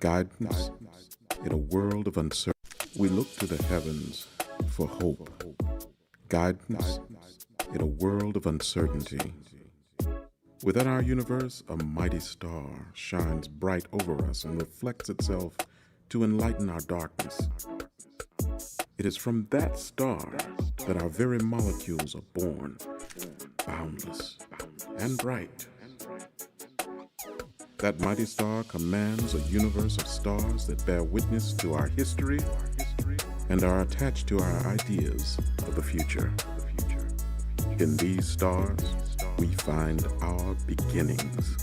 guidance in a world of uncertainty. We look to the heavens for hope, guidance in a world of uncertainty. Within our universe, a mighty star shines bright over us and reflects itself to enlighten our darkness. It is from that star that our very molecules are born, boundless and bright. That mighty star commands a universe of stars that bear witness to our history and are attached to our ideas of the future. In these stars, we find our beginnings.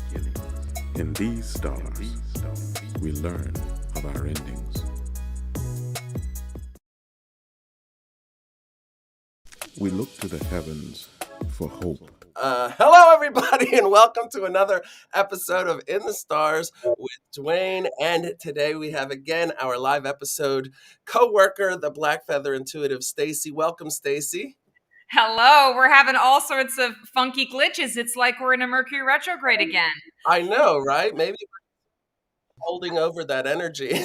In these stars, we learn of our endings. We look to the heavens for hope. Hello, everybody, and welcome to another episode of In the Stars with Dwayne. And today we have again our live episode co-worker, the Black Feather Intuitive, Stacy. Welcome, Stacy. Hello. We're having all sorts of funky glitches. It's like we're in a Mercury retrograde again. I know, right? Maybe holding over that energy.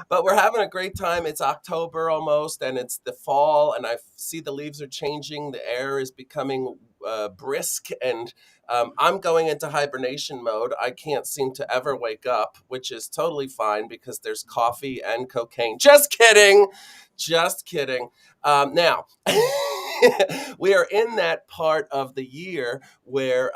But we're having a great time. It's October almost, and it's the fall, and I see the leaves are changing. The air is becoming brisk, and I'm going into hibernation mode. I can't seem to ever wake up, which is totally fine because there's coffee and cocaine. Just kidding. Just kidding. Now, we are in that part of the year where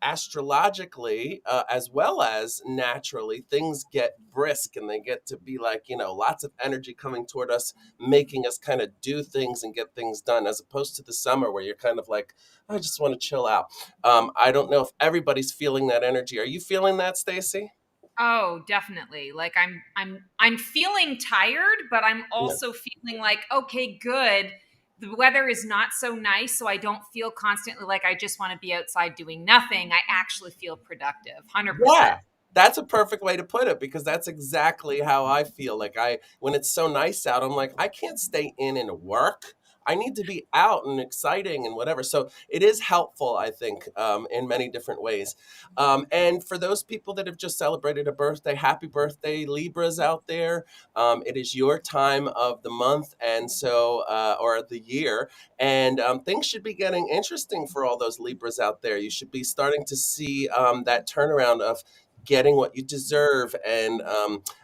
astrologically, as well as naturally, things get brisk and they get to be like, lots of energy coming toward us, making us kind of do things and get things done, as opposed to the summer where you're kind of like, I just want to chill out. I don't know if everybody's feeling that energy. Are you feeling that, Stacy? Oh, definitely. Like I'm feeling tired, but I'm also feeling like, okay, good. The weather is not so nice, so I don't feel constantly like I just want to be outside doing nothing. I actually feel productive, 100%. Yeah, that's a perfect way to put it, because that's exactly how I feel. Like when it's so nice out, I'm like, I can't stay in and work. I need to be out and exciting and whatever. So it is helpful, I think, in many different ways. And for those people that have just celebrated a birthday, happy birthday, Libras out there. It is your time of the month, and so or the year, and things should be getting interesting for all those Libras out there. You should be starting to see that turnaround of getting what you deserve, and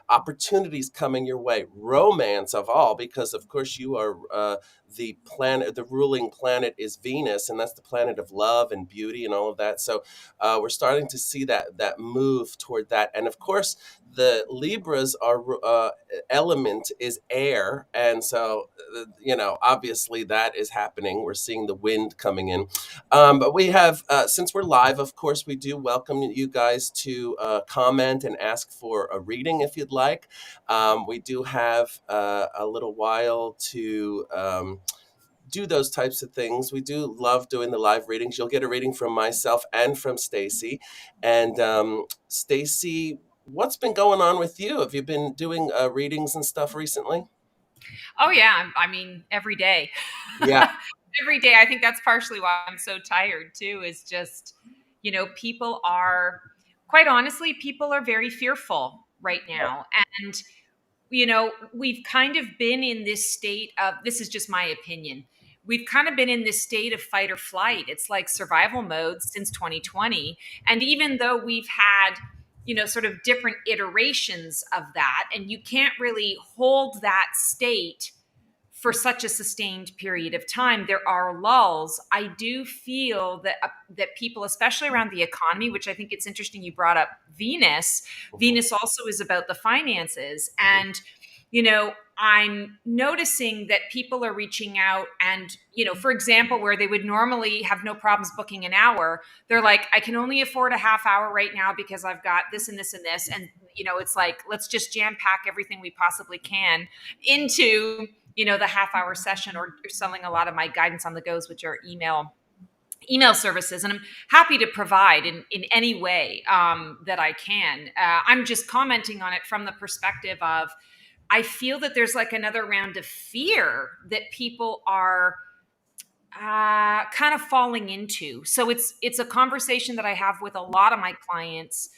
opportunities coming your way, romance of all, because of course you are the planet, the ruling planet is Venus, and that's the planet of love and beauty and all of that. So we're starting to see that move toward that. And of course, the Libras are element is air, and so obviously that is happening. We're seeing the wind coming in, but we have since we're live, of course, we do welcome you guys to comment and ask for a reading if you'd like. We do have a little while to do those types of things. We do love doing the live readings. You'll get a reading from myself and from Stacy. And Stacy, what's been going on with you? Have you been doing readings and stuff recently? Oh yeah, I mean every day. Yeah. Every day. I think that's partially why I'm so tired too, is just, people are, quite honestly, people are very fearful right now. And, we've kind of been in this state of, this is just my opinion, we've kind of been in this state of fight or flight. It's like survival mode since 2020. And even though we've had, sort of different iterations of that, and you can't really hold that state for such a sustained period of time, there are lulls. I do feel that people, especially around the economy, which I think it's interesting you brought up Venus. Venus also is about the finances, and I'm noticing that people are reaching out, and for example, where they would normally have no problems booking an hour, they're like, I can only afford a half hour right now because I've got this and this and this, and it's like, let's just jam pack everything we possibly can into the half hour session, or selling a lot of my guidance on the goes, which are email services. And I'm happy to provide in any way that I can. I'm just commenting on it from the perspective of, I feel that there's like another round of fear that people are kind of falling into. So it's a conversation that I have with a lot of my clients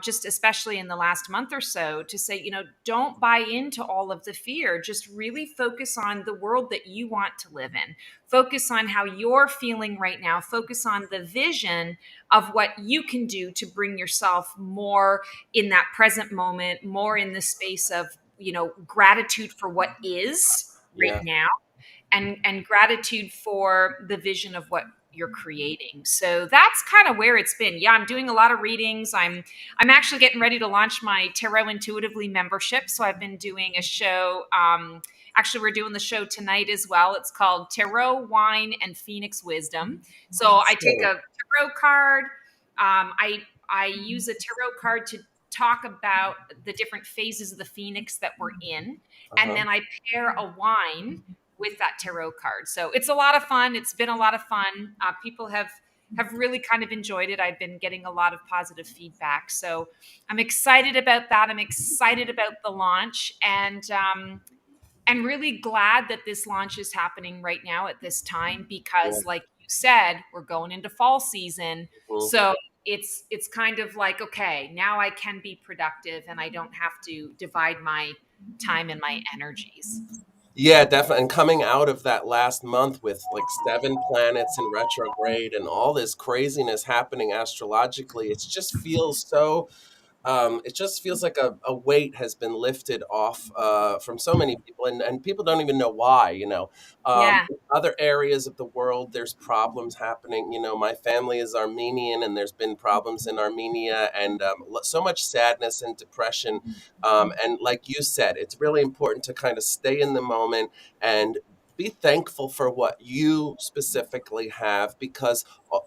just especially in the last month or so, to say, don't buy into all of the fear. Just really focus on the world that you want to live in. Focus on how you're feeling right now. Focus on the vision of what you can do to bring yourself more in that present moment, more in the space of, gratitude for what is right Yeah. now, and gratitude for the vision of what you're creating. So that's kind of where it's been. Yeah, I'm doing a lot of readings. I'm actually getting ready to launch my Tarot Intuitively membership. So I've been doing a show. Actually, we're doing the show tonight as well. It's called Tarot, Wine, and Phoenix Wisdom. So I take a tarot card. I use a tarot card to talk about the different phases of the phoenix that we're in, and Uh-huh. then I pair a wine with that tarot card. So it's a lot of fun. It's been a lot of fun. People have really kind of enjoyed it. I've been getting a lot of positive feedback. So I'm excited about that. I'm excited about the launch, and really glad that this launch is happening right now at this time, Yeah. because like you said, we're going into fall season. Mhm. So it's kind of like, okay, now I can be productive and I don't have to divide my time and my energies. Yeah, definitely. And coming out of that last month with like 7 planets in retrograde and all this craziness happening astrologically, it just feels so it just feels like a weight has been lifted off from so many people, and people don't even know why. Yeah. In other areas of the world, there's problems happening. My family is Armenian, and there's been problems in Armenia, and so much sadness and depression. And like you said, it's really important to kind of stay in the moment and be thankful for what you specifically have, because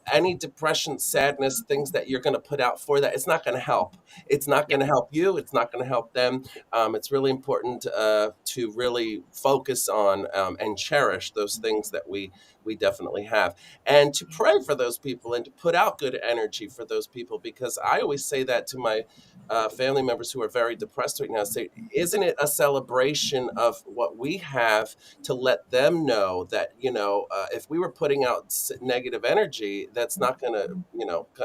any depression, sadness, things that you're going to put out for that, it's not going to help. It's not going to help you. It's not going to help them. It's really important to really focus on and cherish those things that we definitely have, and to pray for those people and to put out good energy for those people. Because I always say that to my family members who are very depressed right now. Say, isn't it a celebration of what we have to let them know that if we were putting out negative energy, that's not going to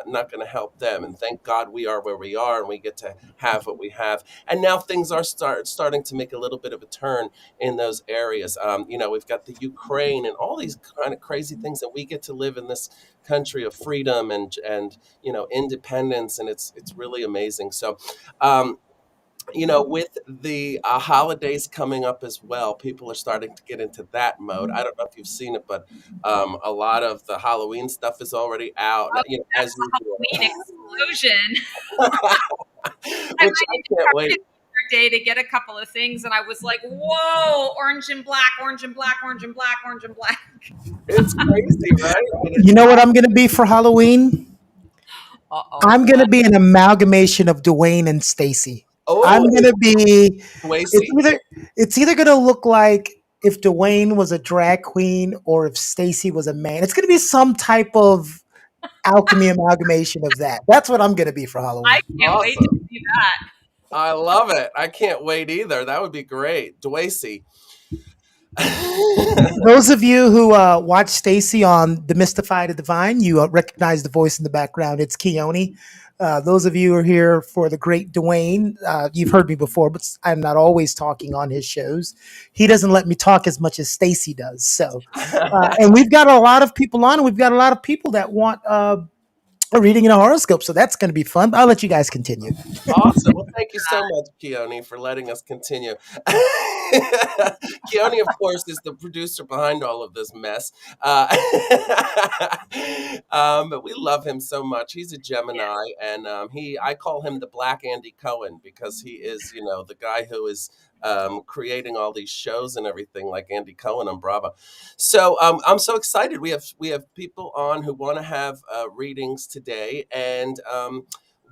not going to help them. And thank God we are where we are, and we get to have what we have. And now things are starting to make a little bit of a turn in those areas. We've got the Ukraine and all these kind of crazy things, that we get to live in this country of freedom and independence, and it's really amazing. So um, with the holidays coming up as well, people are starting to get into that mode. I don't know if you've seen it, but a lot of the Halloween stuff is already out, Oh, as that's a Halloween usual, explosion. I which went I into can't wait. Target the other day to get a couple of things, and I was like, "Whoa! Orange and black, orange and black, orange and black, orange and black." It's crazy, right? I mean, You know what I'm going to be for Halloween? Uh oh. I'm going to be an amalgamation of Dwayne and Stacy. I'm oh, going to be it's Dwayne. either going to look like if Dwayne was a drag queen or if Stacy was a man. It's going to be some type of alchemy amalgamation of that. That's what I'm going to be for I Halloween. can't wait to Awesome. see that. I love it. I can't wait either. That would be great. Dwayne. Those of you who watch Stacy on Demystify the Divine, you recognize the voice in the background. It's Keone. Those of you who are here for the great Dwayne, you've heard me before, but I'm not always talking on his shows. He doesn't let me talk as much as Stacy does. So, and we've got a lot of people on, and we've got a lot of people that want a reading in a horoscope. So that's going to be fun. I'll let you guys continue. Awesome. Well, thank you so much, Keone, for letting us continue. Keone, of course, is the producer behind all of this mess. But we love him so much. He's a Gemini, and I call him the Black Andy Cohen, because he is, the guy who is creating all these shows and everything, like Andy Cohen on Bravo. So I'm so excited. We have people on who want to have readings today, and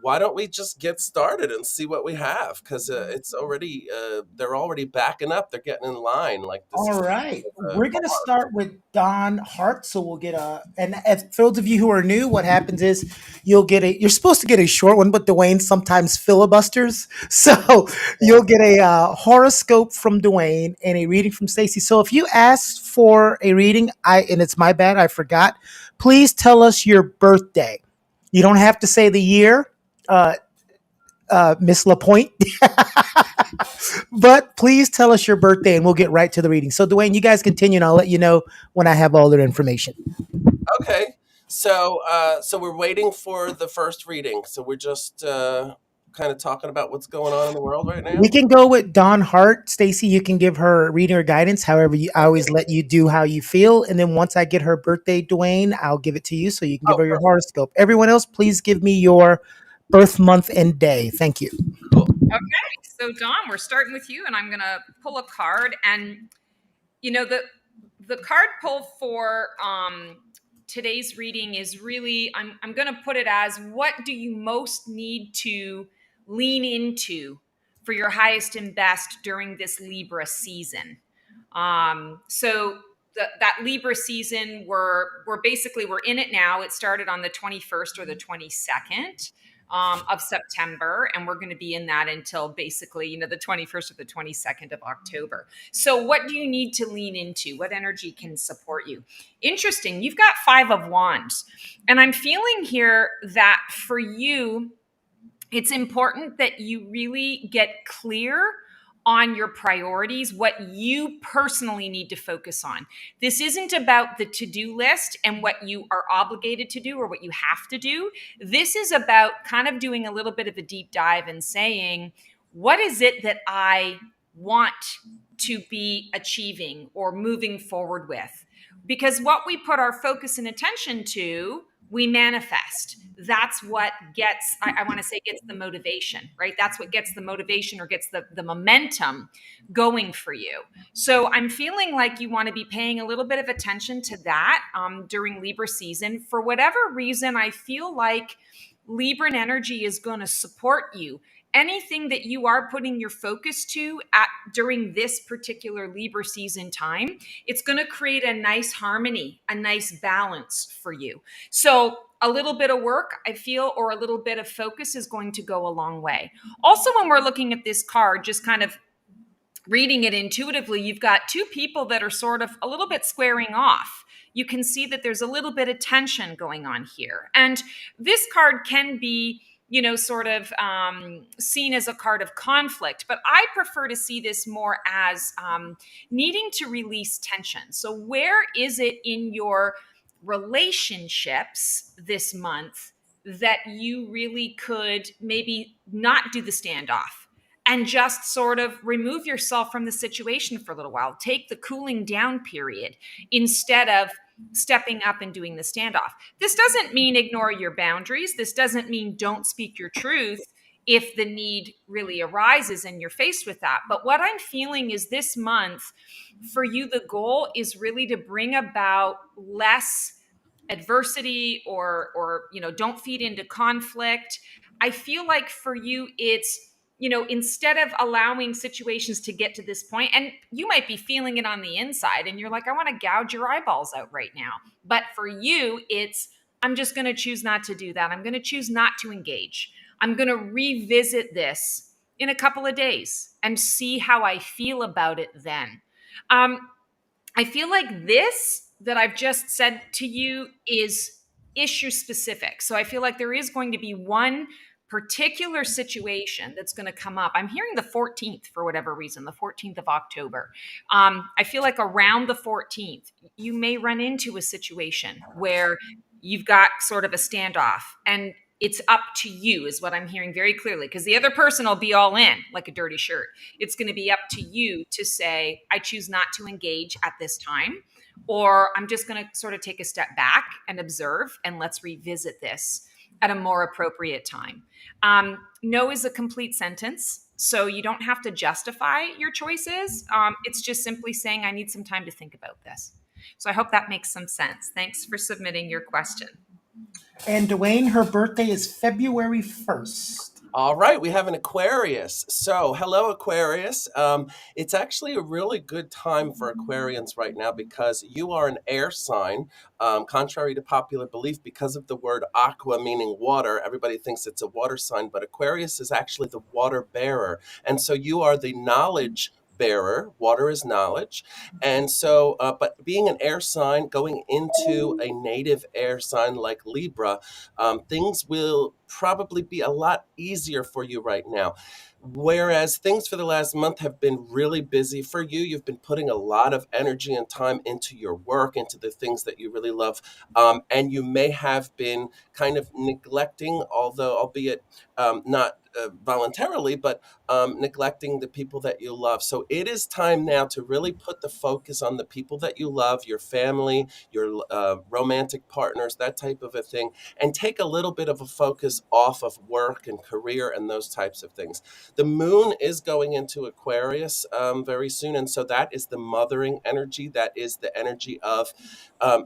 why don't we just get started and see what we have? Because it's already they're already backing up. They're getting in line. Like, this All is right. a We're going to start with Don Hart. So we'll get and for those of you who are new, what happens is you're supposed to get a short one, but Dwayne sometimes filibusters. So you'll get a horoscope from Dwayne and a reading from Stacy. So if you asked for a reading, and it's my bad, I forgot, please tell us your birthday. You don't have to say the year. Uh, Miss LaPointe. But please tell us your birthday and we'll get right to the reading. So, Dwayne, you guys continue and I'll let you know when I have all their information. Okay. So so we're waiting for the first reading. So we're just kind of talking about what's going on in the world right now. We can go with Dawn Hart. Stacy, you can give her reading or guidance. However, I always let you do how you feel. And then once I get her birthday, Dwayne, I'll give it to you so you can give Oh, her your perfect. horoscope. Everyone else, please give me your birth month and day. Thank you. Cool. Okay, so Don, we're starting with you, and I'm gonna pull a card. And the card pull for today's reading is really, I'm gonna put it as, what do you most need to lean into for your highest and best during this Libra season? So that Libra season, we're in it now. It started on the 21st or the 22nd of September, and we're going to be in that until basically, the 21st or the 22nd of October. So what do you need to lean into? What energy can support you? Interesting. You've got 5 of Wands, and I'm feeling here that for you, it's important that you really get clear on your priorities, what you personally need to focus on. This isn't about the to-do list and what you are obligated to do or what you have to do. This is about kind of doing a little bit of a deep dive and saying, what is it that I want to be achieving or moving forward with? Because what we put our focus and attention to, we manifest. That's what gets, I want to say, gets the motivation, right? That's what gets the motivation or gets the momentum going for you. So I'm feeling like you want to be paying a little bit of attention to that during Libra season. For whatever reason, I feel like Libran energy is going to support you. Anything that you are putting your focus to during this particular Libra season time, it's going to create a nice harmony, a nice balance for you. So a little bit of work, I feel, or a little bit of focus is going to go a long way. Also, when we're looking at this card, just kind of reading it intuitively, you've got 2 people that are sort of a little bit squaring off. You can see that there's a little bit of tension going on here. And this card can be, sort of seen as a card of conflict, but I prefer to see this more as needing to release tension. So where is it in your relationships this month that you really could maybe not do the standoff and just sort of remove yourself from the situation for a little while? Take the cooling down period instead of stepping up and doing the standoff. This doesn't mean ignore your boundaries. This doesn't mean don't speak your truth if the need really arises and you're faced with that. But what I'm feeling is this month for you, the goal is really to bring about less adversity or don't feed into conflict. I feel like for you, it's, instead of allowing situations to get to this point, and you might be feeling it on the inside and you're like, I want to gouge your eyeballs out right now. But for you, it's, I'm just going to choose not to do that. I'm going to choose not to engage. I'm going to revisit this in a couple of days and see how I feel about it then. I feel like this that I've just said to you is issue specific. So I feel like there is going to be one particular situation that's going to come up. I'm hearing the 14th for whatever reason, the 14th of October. I feel like around the 14th, you may run into a situation where you've got sort of a standoff and it's up to you is what I'm hearing very clearly, because the other person will be all in like a dirty shirt. It's going to be up to you to say, I choose not to engage at this time, or I'm just going to sort of take a step back and observe, and let's revisit this at a more appropriate time. No is a complete sentence, so you don't have to justify your choices. It's just simply saying, I need some time to think about this. So I hope that makes some sense. Thanks for submitting your question. And Dwayne, her birthday is February 1st. All right, we have an Aquarius. So, hello, Aquarius. It's actually a really good time for Aquarians right now because you are an air sign. Contrary to popular belief, because of the word aqua, meaning water, everybody thinks it's a water sign, but Aquarius is actually the water bearer. And so you are the knowledge bearer, water is knowledge. And so, but being an air sign, going into a native air sign like Libra, things will probably be a lot easier for you right now. Whereas things for the last month have been really busy for you, you've been putting a lot of energy and time into your work, into the things that you really love. And you may have been kind of neglecting, although albeit not voluntarily, but neglecting the people that you love. So it is time now to really put the focus on the people that you love, your family, your romantic partners, that type of a thing, and take a little bit of a focus off of work and career and those types of things. The moon is going into Aquarius very soon. And so that is the mothering energy. That is the energy of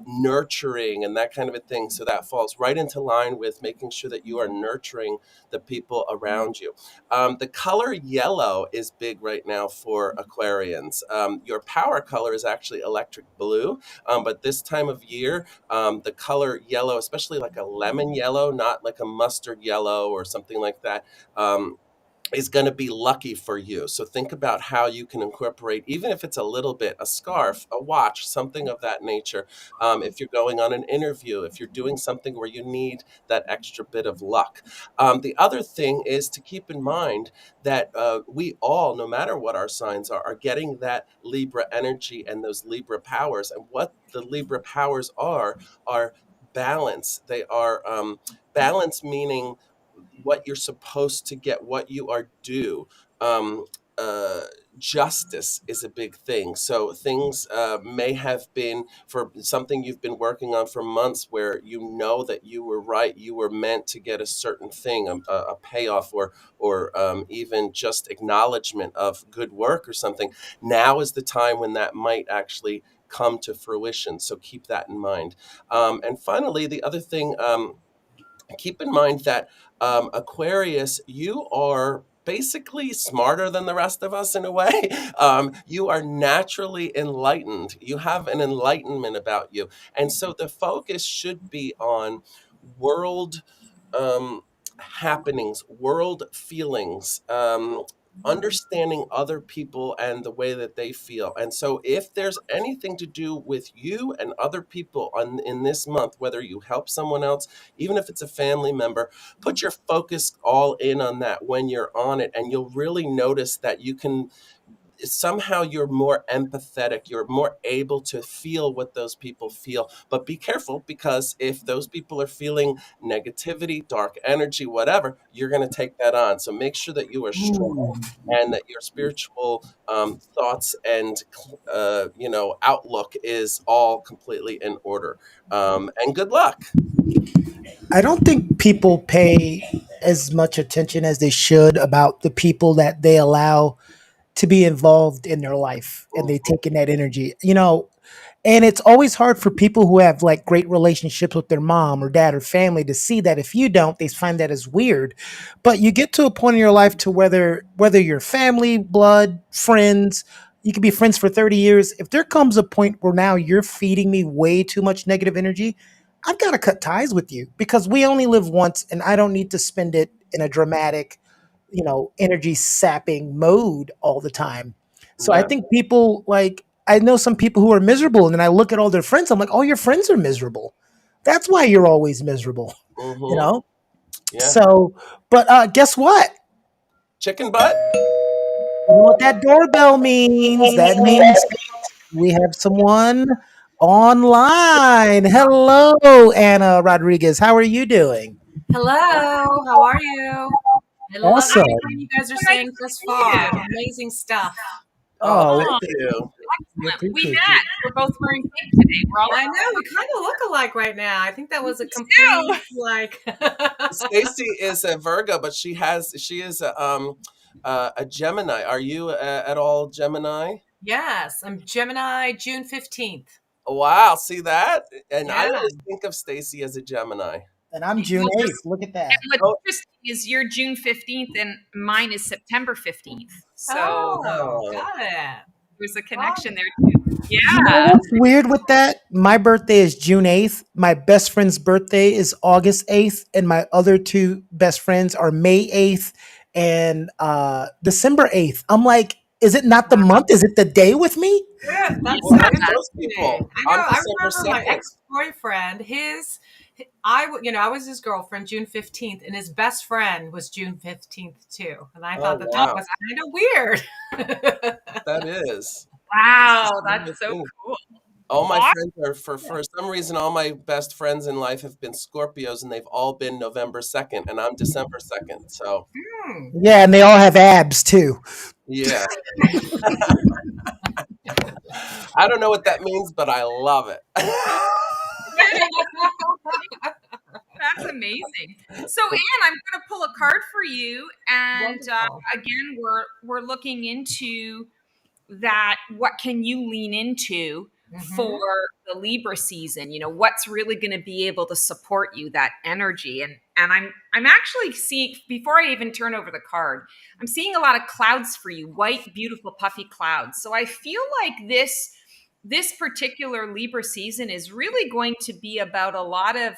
nurturing and that kind of a thing. So that falls right into line with making sure that you are nurturing the people around you. The color yellow is big right now for Aquarians. Your power color is actually electric blue, but this time of year, the color yellow, especially like a lemon yellow, not like a mustard yellow or something like that, is going to be lucky for you. So think about how you can incorporate, even if it's a little bit, a scarf, a watch, something of that nature. If you're going on an interview, if you're doing something where you need that extra bit of luck. The other thing is to keep in mind that we all, no matter what our signs are getting that Libra energy and those Libra powers. And what the Libra powers are balance. They are balance, meaning what you're supposed to get, what you are due. Um, uh, Justice is a big thing. So things may have been for something you've been working on for months, where you know that you were right, you were meant to get a certain thing, a payoff, or even just acknowledgement of good work or something. Now is the time when that might actually come to fruition. So keep that in mind. And finally, the other thing. Keep in mind that Aquarius, you are basically smarter than the rest of us in a way. You are naturally enlightened. You have an enlightenment about you. And so the focus should be on world um, happenings, world feelings, understanding other people and the way that they feel. And so if there's anything to do with you and other people in this month, whether you help someone else, even if it's a family member, put your focus all in on that when you're on it. And you'll really notice that you can somehow, you're more empathetic, you're more able to feel what those people feel. But be careful, because if those people are feeling negativity, dark energy, whatever, you're going to take that on. So make sure that you are strong and that your spiritual thoughts and outlook is all completely in order. And good luck. I don't think people pay as much attention as they should about the people that they allow to be involved in their life, and they take in that energy. And it's always hard for people who have like great relationships with their mom or dad or family to see that. If you don't, they find that as weird. But you get to a point in your life to whether you're family, blood, friends, you can be friends for 30 years. If there comes a point where now you're feeding me way too much negative energy, I've got to cut ties with you, because we only live once and I don't need to spend it in a dramatic, energy sapping mode all the time. So I Yeah. think people, like, I know some people who are miserable, and then I look at all their friends. I'm like, oh, your friends are miserable. That's why you're always miserable, you Mm-hmm. know? Yeah. So, but guess what? Chicken butt. You know what that doorbell means? That means we have someone online. Hello, Anna Rodriguez. How are you doing? Hello, how are you? I love Awesome. everything you guys are So nice saying to thus see you. far. Amazing stuff. Oh, Oh, thank Oh, you. we excellent. We appreciate you. met. We're both wearing pink today. We're all I know we kind of look alike right now. I think that was a too. complete like. Stacy is a Virgo, but she is a Gemini. Are you at all Gemini? Yes, I'm Gemini, June 15th. Wow, see that? And I Yeah. always think of Stacy as a Gemini. And I'm June Well, 8th. Look at that. and what's Oh, interesting is you're June 15th and mine is September 15th. So Oh, oh, got it. there's a Got connection it. there too. You know Yeah. what's weird with that? My birthday is June 8th. My best friend's birthday is August 8th. And my other two best friends are May 8th and December 8th. I'm like, Is it not the month? Is it the day with me? Yeah, that's Well, so that's those interesting. people. I I'm know. I December remember my 2nd. ex-boyfriend. I was his girlfriend June 15th, and his best friend was June 15th too. And I Oh, thought that wow. was kind of weird. That is. It's the Wow, that's same so thing. cool. All my Awesome. friends are, for some reason, all my best friends in life have been Scorpios, and they've all been November 2nd, and I'm December 2nd. So, Hmm. Yeah, and they all have abs too. yeah. I don't know what that means, but I love it. That's amazing. So, Anne, I'm going to pull a card for you, and Wonderful. again, we're looking into that. What can you lean into for Mhm. the Libra season? You know, what's really going to be able to support you, that energy, and I'm actually seeing, before I even turn over the card, I'm seeing a lot of clouds for you, white, beautiful, puffy clouds. So I feel like this particular Libra season is really going to be about a lot of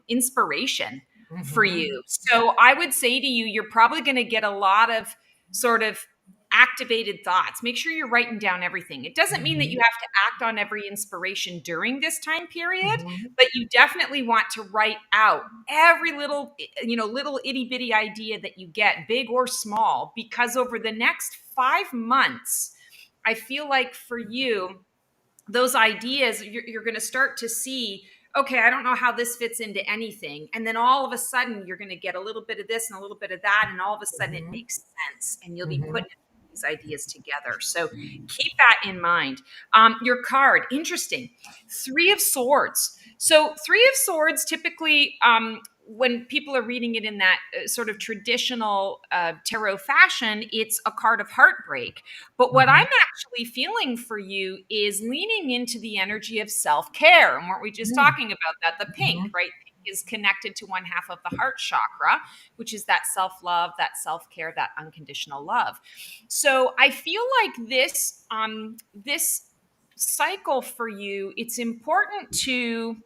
inspiration for Mhm. you. So I would say to you, you're probably going to get a lot of sort of activated thoughts. Make sure you're writing down everything. It doesn't mean that you Mhm. have to act on every inspiration during this time period, Mhm. but you definitely want to write out every little, little itty bitty idea that you get, big or small, because over the next 5 months, I feel like for you, those ideas, you're going to start to see, okay, I don't know how this fits into anything, and then all of a sudden you're going to get a little bit of this and a little bit of that, and all of a sudden it Mhm. makes sense, and you'll be Mhm. putting these ideas together. So keep that in mind. Your card, interesting. Three of Swords. So Three of Swords typically, when people are reading it in that sort of traditional tarot fashion, it's a card of heartbreak. But what I'm Mhm. actually feeling for you is leaning into the energy of self care. And weren't we just Mhm. talking about that? The pink, Mhm. right? Pink is connected to one half of the heart chakra, which is that self love, that self care, that unconditional love. So I feel like this cycle for you, it's important to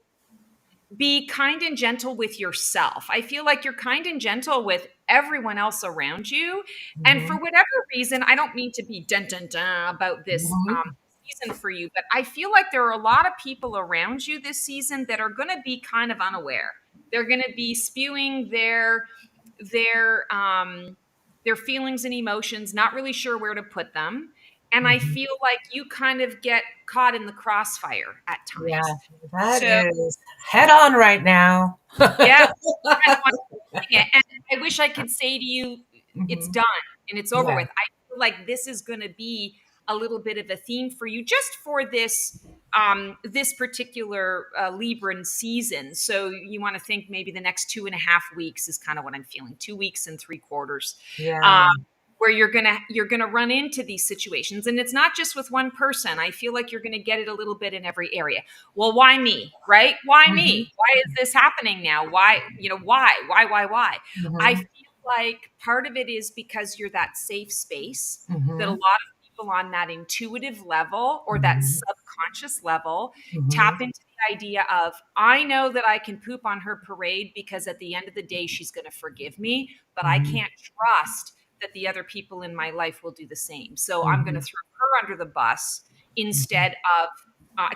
be kind and gentle with yourself. I feel like you're kind and gentle with everyone else around you. And for Mhm. whatever reason, I don't mean to be dun dun dun about this Mhm. season for you, but I feel like there are a lot of people around you this season that are going to be kind of unaware. They're going to be spewing their um their feelings and emotions, not really sure where to put them. And I Mhm. feel like you kind of get caught in the crossfire at Yeah, times. that So is head on right now. yeah, kind of want it. And I wish I could say to you, it's Mhm. done and it's over Yeah. with. I feel like this is going to be a little bit of a theme for you just for this particular Libran season. So you want to think maybe the next 2.5 weeks is kind of what I'm feeling. 2 weeks and 3/4. Um, Yeah. where you're gonna run into these situations, and it's not just with one person. I feel like you're gonna get it a little bit in every area. Well, why me, right? Why Mhm. me? Why is this happening now? Why? I Mhm. feel like part of it is because you're that safe space that a lot Mhm. of people on that intuitive level or that Mhm. subconscious level tap Mhm. into the idea of, I know that I can poop on her parade because at the end of the day she's going to forgive me, but I Mhm. can't trust that the other people in my life will do the same. So I'm going to Mhm. throw her under the bus instead of,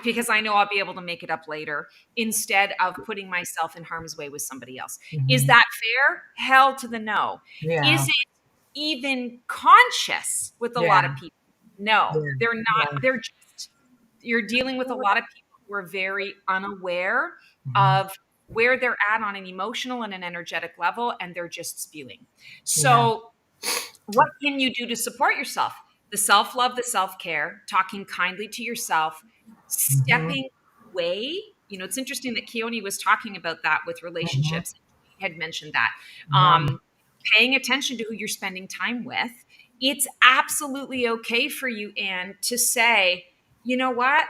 because I know I'll be able to make it up later, instead of putting myself in harm's way with somebody else. Is Mhm. that fair? Hell to the no. Yeah. Is it even conscious with a lot Yeah. of people? No, Yeah. they're not. Yeah. They're just, you're dealing with a lot of people who are very unaware Mhm. of where they're at on an emotional and an energetic level, and they're just spewing. Yeah. So what can you do to support yourself? The self love, the self care, talking kindly to yourself, Mhm. stepping away. You know, it's interesting that Keone was talking about that with Mhm. relationships. He had mentioned that. Yeah. Paying attention to who you're spending time with. It's absolutely okay for you, Anne, to say, you know what?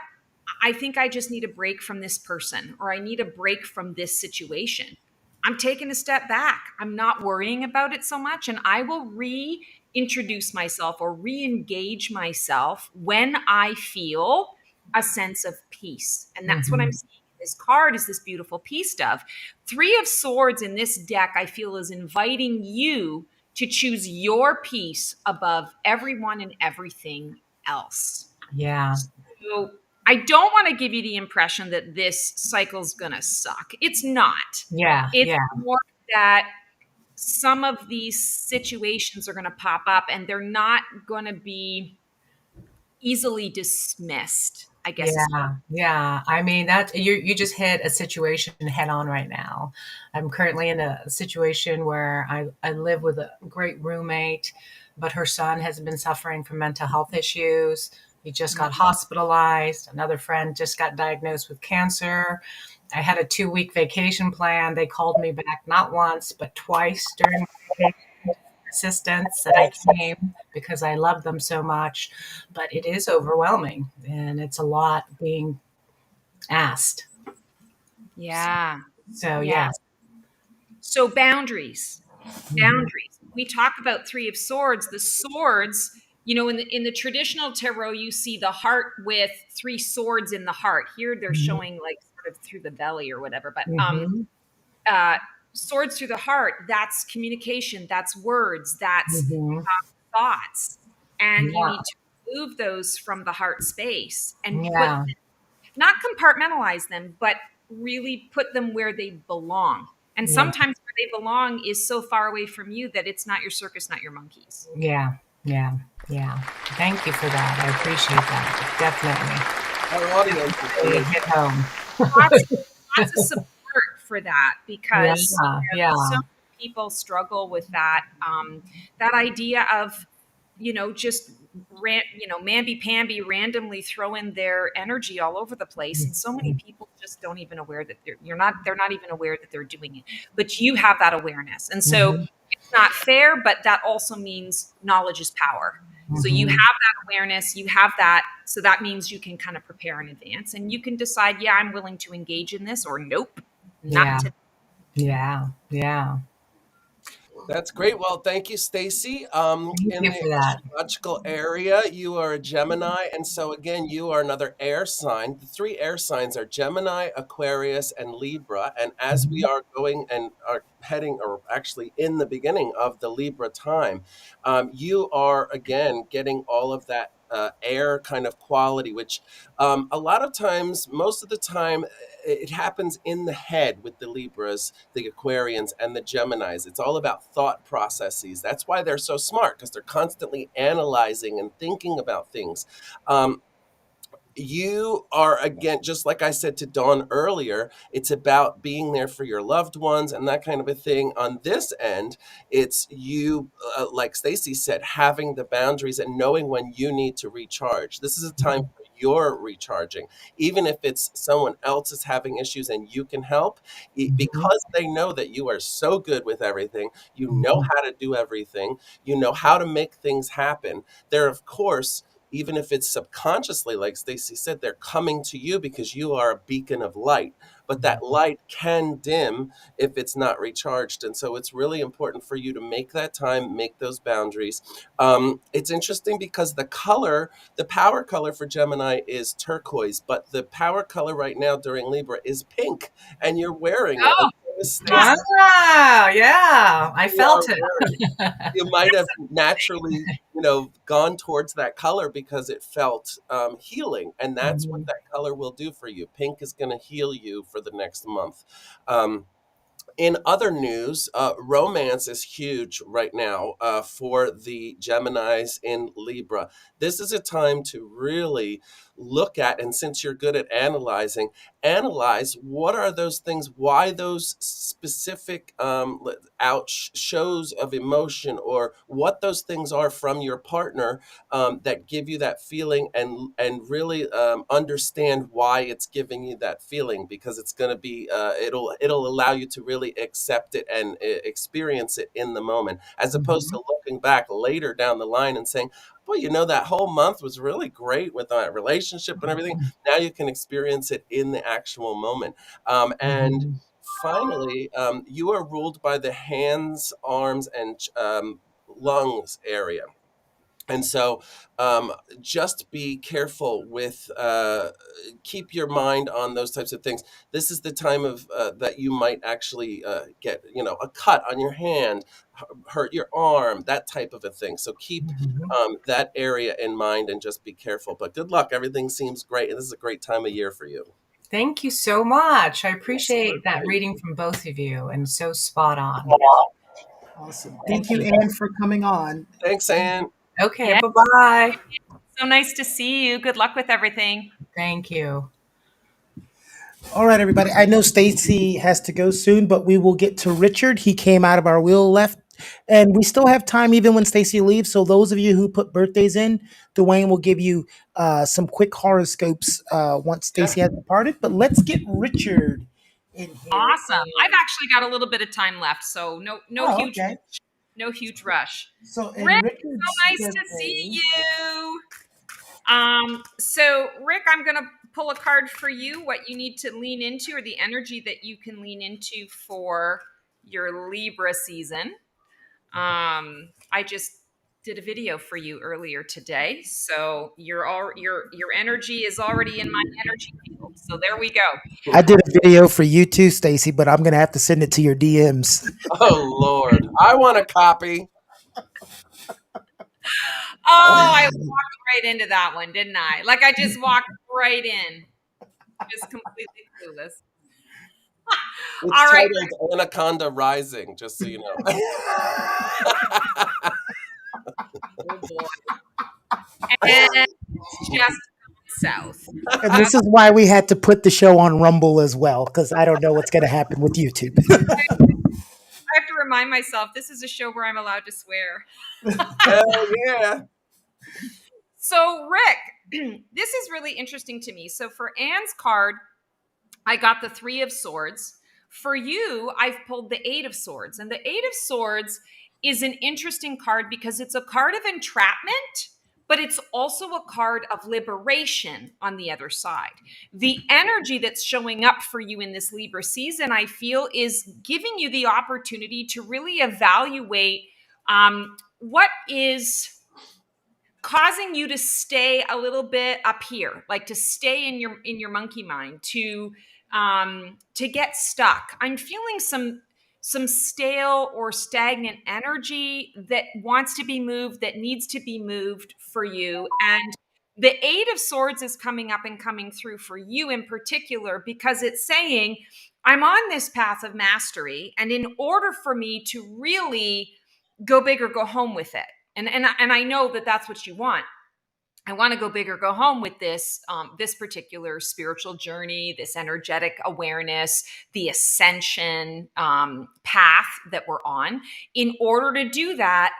I think I just need a break from this person, or I need a break from this situation. I'm taking a step back. I'm not worrying about it so much. And I will reintroduce myself or re engage myself when I feel a sense of peace. And that's what I'm Mhm. seeing. This card is this beautiful peace dove. Three of Swords in this deck, I feel, is inviting you to choose your peace above everyone and everything else. Yeah. So I don't want to give you the impression that this cycle's going to suck. It's not. Yeah. It's Yeah. more that some of these situations are going to pop up and they're not going to be easily dismissed, I guess. Yeah. I mean, that you just hit a situation head on right now. I'm currently in a situation where I live with a great roommate, but her son has been suffering from mental health issues. He just got hospitalized. Another friend just got diagnosed with cancer. I had a 2-week vacation plan. They called me back not once, but twice during my vacation assistance, and I came because I love them so much. But it is overwhelming, and it's a lot being asked. Yeah. So Yeah. yeah. So boundaries. Boundaries. We talk about Three of Swords. The swords, in the traditional tarot, you see the heart with 3 swords in the heart. Here they're showing like sort of through the belly or whatever. But Mm-hmm. uh, swords through the heart, that's communication, that's words, that's Mm-hmm. thoughts. And you Yeah. need to remove those from the heart space and Yeah. not compartmentalize them, but really put them where they belong. And Yeah. sometimes where they belong is so far away from you that it's not your circus, not your monkeys. Yeah. Yeah. Yeah. Thank you for that. I appreciate that. Definitely. Our audience Really is hit home. Lots of support for that Yeah. because Yeah. so many people struggle with that that idea of just mamby-pamby randomly throwing their energy all over the place, and so many people just don't even aware that they're not even aware that they're doing it, but you have that awareness, and so Mm-hmm. it's not fair, but that also means knowledge is power. So you have that awareness, you have that, so that means you can kind of prepare in advance and you can decide, yeah, I'm willing to engage in this, or nope, Yeah. not to. Yeah. Yeah. That's great. Well, thank you, Stacy. Thank In you the for that. astrological area, you are a Gemini, and so again, you are another air sign. The 3 air signs are Gemini, Aquarius, and Libra. And as we are going and are heading, or actually in the beginning of the Libra time, you are again getting all of that air kind of quality, which a lot of times, most of the time, it happens in the head with the Libras, the Aquarians, and the Geminis. It's all about thought processes. That's why they're so smart, because they're constantly analyzing and thinking about things. Um, you are, again, just like I said to Dawn earlier, it's about being there for your loved ones and that kind of a thing. On this end, it's you, like Stacy said, having the boundaries and knowing when you need to recharge. This is a time for your recharging, even if it's someone else is having issues and you can help, because they know that you are so good with everything, you know how to do everything, you know how to make things happen. They're, of course, even if it's subconsciously, like Stacy said, they're coming to you because you are a beacon of light. But that light can dim if it's not recharged. And so it's really important for you to make that time, make those boundaries. It's interesting because the power color for Gemini is turquoise, but the power color right now during Libra is pink, and you're wearing it. Oh, Stacy, Wow. Yeah. I you are felt it. wearing it. You might have naturally, gone towards that color because it felt healing, and that's what that color will do for you. Pink is going to heal you for the next month. Um, in other news, romance is huge right now for the Geminis in Libra. This is a time to really look at, and since you're good at analyzing, analyze what are those things, why those specific shows of emotion, or what those things are from your partner that give you that feeling, and really understand why it's giving you that feeling, because it's going to be it'll allow you to really accept it and experience it in the moment, as opposed to looking back later down the line and saying, well, that whole month was really great with that relationship and everything. Now you can experience it in the actual moment. And finally, you are ruled by the hands, arms, and lungs area. And so just be careful with, keep your mind on those types of things. This is the time of that you might actually get, a cut on your hand, hurt your arm, that type of a thing. So keep that area in mind and just be careful. But good luck. Everything seems great. And this is a great time of year for you. Thank you so much. I appreciate that Absolutely. reading from both of you, and so spot on. Awesome. Thank Thank you, you. Anne, for coming on. Thanks, Anne. Okay, Yeah. bye-bye. So nice to see you. Good luck with everything. Thank you. All right, everybody. I know Stacy has to go soon, but we will get to Richard. He came out of our wheel left, and we still have time even when Stacy leaves. So those of you who put birthdays in, Dwayne will give you some quick horoscopes once Yeah. Stacy has departed. But let's get Richard in here. Awesome. I've actually got a little bit of time left, so no Oh, huge okay. no huge rush. So in Rick, Richard's so nice to see you. So Rick, I'm gonna pull a card for you, what you need to lean into, or the energy that you can lean into for your Libra season. I just did a video for you earlier today, so your energy is already in my energy field. So there we go. I did a video for you too, Stacy, but I'm gonna have to send it to your DMs. Oh, Lord. I want a copy. Oh, I walked right into that one, didn't I? Like I just walked right in, just completely clueless. It's All right. titled Anaconda Rising, just so you know. Oh boy. And it's just south. And this is why we had to put the show on Rumble as well, because I don't know what's going to happen with YouTube. I have to remind myself this is a show where I'm allowed to swear. Hell yeah. So, Rick, this is really interesting to me. So, for Anne's card, I got the 3 of Swords. For you, I've pulled the 8 of Swords. And the 8 of Swords is an interesting card because it's a card of entrapment, but it's also a card of liberation on the other side. The energy that's showing up for you in this Libra season, I feel, is giving you the opportunity to really evaluate what is causing you to stay a little bit up here, like to stay in your monkey mind, to get stuck. I'm feeling some stale or stagnant energy that wants to be moved, that needs to be moved for you. And the 8 of Swords is coming up and coming through for you in particular, because it's saying, I'm on this path of mastery. And in order for me to really go big or go home with it, and I know that that's what you want. I want to go big or go home with this particular spiritual journey, this energetic awareness, the ascension path that we're on. In order to do that,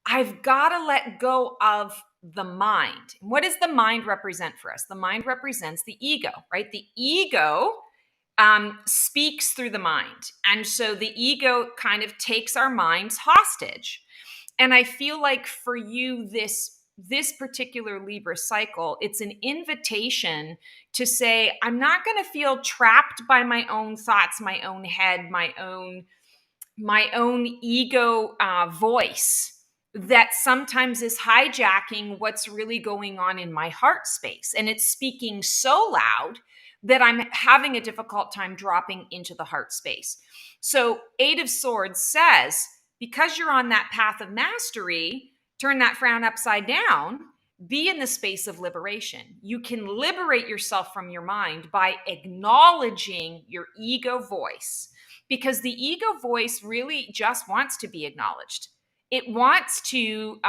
I've got to let go of the mind. What does the mind represent for us? The mind represents the ego, right? The ego speaks through the mind. And so the ego kind of takes our minds hostage. And I feel like for you, this particular Libra cycle, it's an invitation to say, I'm not going to feel trapped by my own thoughts, my own head, my own ego voice that sometimes is hijacking what's really going on in my heart space. And it's speaking so loud that I'm having a difficult time dropping into the heart space. So 8 of Swords says, because you're on that path of mastery, turn that frown upside down, be in the space of liberation. You can liberate yourself from your mind by acknowledging your ego voice, because the ego voice really just wants to be acknowledged. It wants to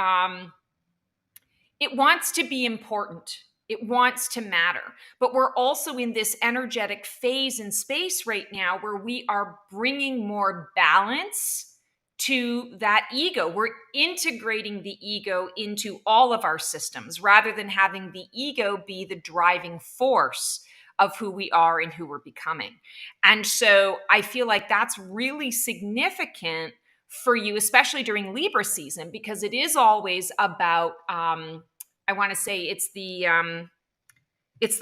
be important. It wants to matter. But we're also in this energetic phase and space right now where we are bringing more balance to that ego. We're integrating the ego into all of our systems rather than having the ego be the driving force of who we are and who we're becoming. And so I feel like that's really significant for you, especially during Libra season, because it is always about, I want to say it's the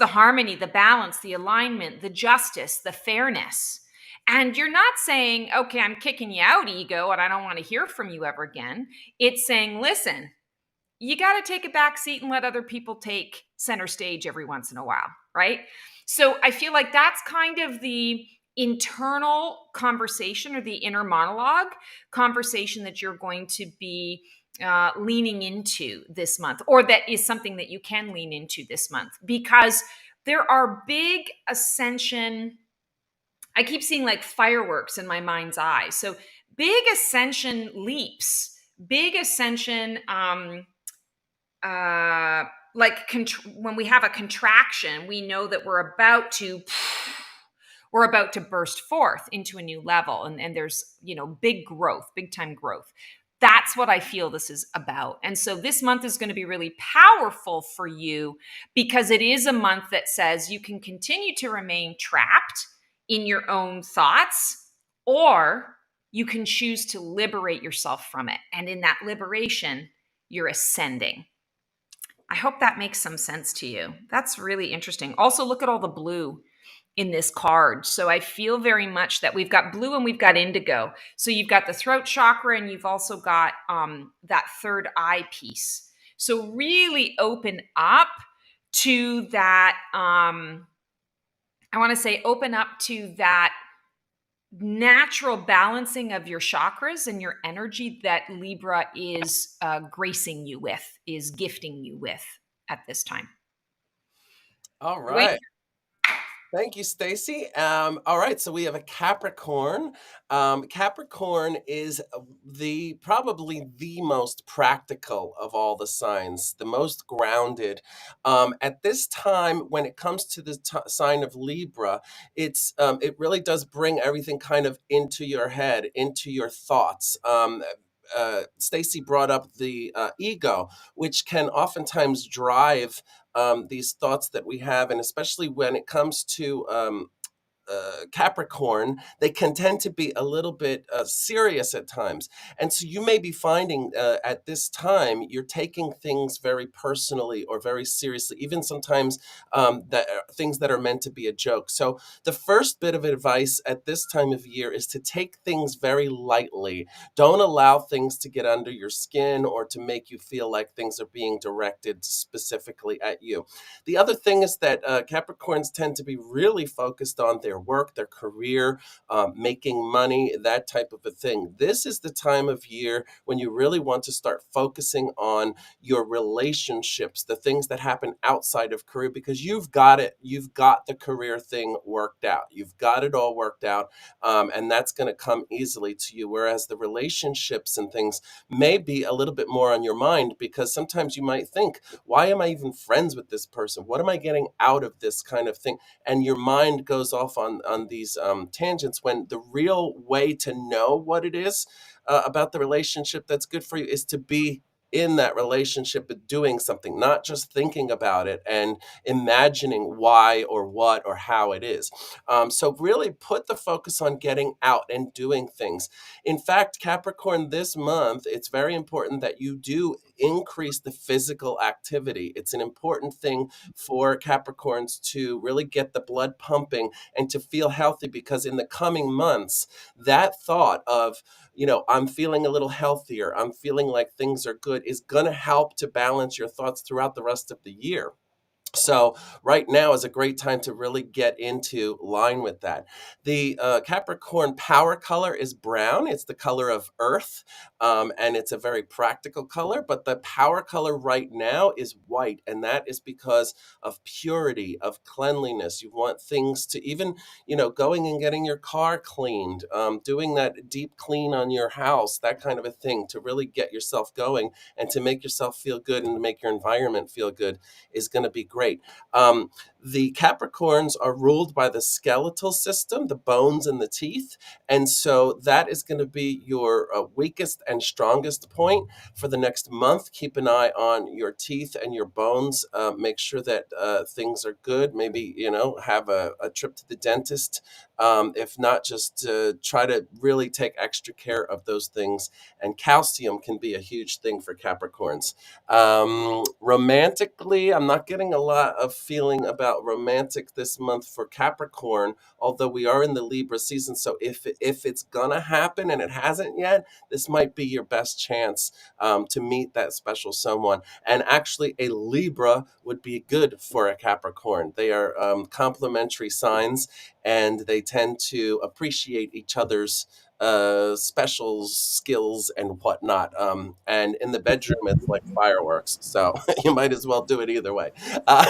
harmony, the balance, the alignment, the justice, the fairness. And you're not saying, okay, I'm kicking you out, ego, and I don't want to hear from you ever again. It's saying, listen, you got to take a back seat and let other people take center stage every once in a while, right? So I feel like that's kind of the internal conversation or the inner monologue conversation that you're going to be leaning into this month, or that is something that you can lean into this month, because there are big ascension. I keep seeing like fireworks in my mind's eye. So big ascension leaps, big ascension, when we have a contraction, we know that we're about to burst forth into a new level, and there's big growth, big time growth. That's what I feel this is about. And so this month is going to be really powerful for you, because it is a month that says you can continue to remain trapped in your own thoughts, or you can choose to liberate yourself from it. And in that liberation, you're ascending. I hope that makes some sense to you. That's really interesting. Also, look at all the blue in this card. So I feel very much that we've got blue and we've got indigo. So you've got the throat chakra, and you've also got that third eye piece. So really open up to that. I want to say open up to that natural balancing of your chakras and your energy that Libra is gracing you with, is gifting you with at this time. All right. Thank you, Stacy. All right, so we have a Capricorn. Capricorn is probably the most practical of all the signs, the most grounded. At this time, when it comes to the sign of Libra, it really does bring everything kind of into your head, into your thoughts. Stacy brought up the ego, which can oftentimes drive these thoughts that we have, and especially when it comes to Capricorn, they can tend to be a little bit serious at times. And so you may be finding at this time, you're taking things very personally or very seriously, even sometimes things that are meant to be a joke. So the first bit of advice at this time of year is to take things very lightly. Don't allow things to get under your skin or to make you feel like things are being directed specifically at you. The other thing is that Capricorns tend to be really focused on their work, their career, making money, that type of a thing. This is the time of year when you really want to start focusing on your relationships, the things that happen outside of career, because you've got it. You've got the career thing worked out. You've got it all worked out, and that's going to come easily to you. Whereas the relationships and things may be a little bit more on your mind, because sometimes you might think, why am I even friends with this person? What am I getting out of this kind of thing? And your mind goes off on these tangents, when the real way to know what it is about the relationship that's good for you is to be in that relationship, but doing something, not just thinking about it and imagining why or what or how it is. So really put the focus on getting out and doing things. In fact, Capricorn, this month, it's very important that you do increase the physical activity. It's an important thing for Capricorns to really get the blood pumping and to feel healthy, because in the coming months, that thought of, I'm feeling a little healthier, I'm feeling like things are good, is going to help to balance your thoughts throughout the rest of the year. So right now is a great time to really get into line with that. The Capricorn power color is brown. It's the color of earth, and it's a very practical color. But the power color right now is white, and that is because of purity, of cleanliness. You want things to even, going and getting your car cleaned, doing that deep clean on your house, that kind of a thing, to really get yourself going and to make yourself feel good and to make your environment feel good is going to be great. The Capricorns are ruled by the skeletal system, the bones and the teeth. And so that is going to be your weakest and strongest point for the next month. Keep an eye on your teeth and your bones. Make sure that things are good. Maybe, have a trip to the dentist if not just to try to really take extra care of those things. And calcium can be a huge thing for Capricorns. Romantically, I'm not getting a lot of feeling about romantic this month for Capricorn, although we are in the Libra season. So if it's gonna happen and it hasn't yet, this might be your best chance to meet that special someone. And actually, a Libra would be good for a Capricorn. They are complementary signs, and they tend to appreciate each other's special skills and whatnot. And in the bedroom, it's like fireworks. So you might as well do it either way. I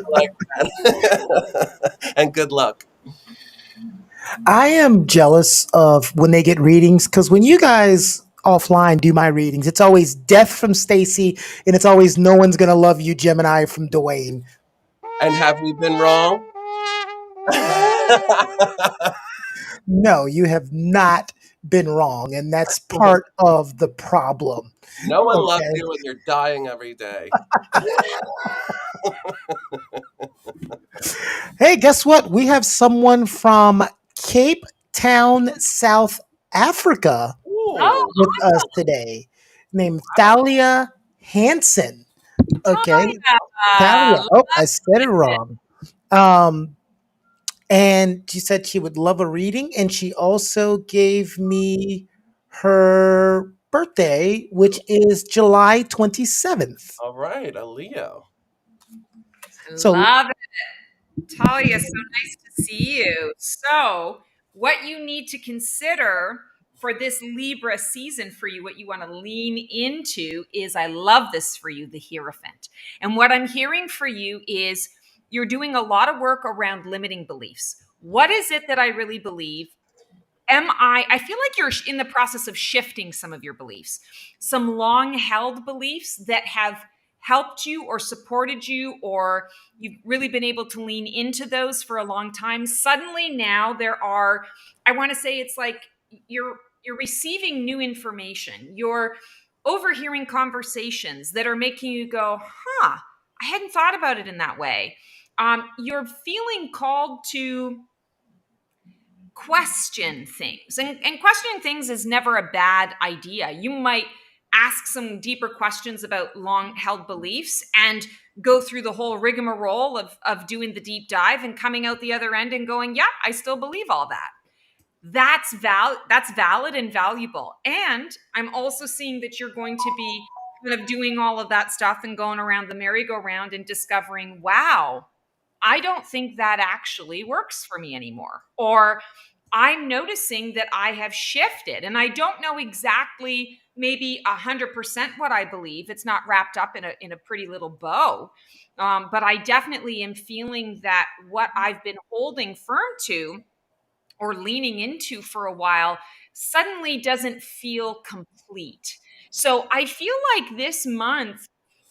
like that. And good luck. I am jealous of when they get readings, because when you guys offline do my readings, it's always death from Stacy, and it's always no one's gonna love you, Gemini, from Dwayne. And have we been wrong? No, you have not been wrong, and that's part of the problem. No one loves Okay. you when you're dying every day. Hey, guess what? We have someone from Cape Town, South Africa Oh, with us today, named Thalia Hansen. Okay, Thalia. Oh, I said it wrong. And she said she would love a reading, and she also gave me her birthday, which is July 27th. All right, a Leo. So love it. Talia, so nice to see you. So, what you need to consider for this Libra season for you, what you want to lean into is I love this for you, the Hierophant. And what I'm hearing for you is you're doing a lot of work around limiting beliefs. What is it that I really believe? I feel like you're in the process of shifting some of your beliefs, some long held beliefs that have helped you or supported you, or you've really been able to lean into those for a long time. Suddenly now there are, I want to say it's like you're receiving new information. You're overhearing conversations that are making you go, huh, I hadn't thought about it in that way. You're feeling called to question things. And questioning things is never a bad idea. You might ask some deeper questions about long held beliefs and go through the whole rigmarole of doing the deep dive and coming out the other end and going, yeah, I still believe all that. That's valid and valuable. And I'm also seeing that you're going to be kind of doing all of that stuff and going around the merry-go-round and discovering, wow, I don't think that actually works for me anymore. Or I'm noticing that I have shifted and I don't know exactly maybe 100% what I believe. It's not wrapped up in a pretty little bow. But I definitely am feeling that what I've been holding firm to or leaning into for a while suddenly doesn't feel complete. So I feel like this month,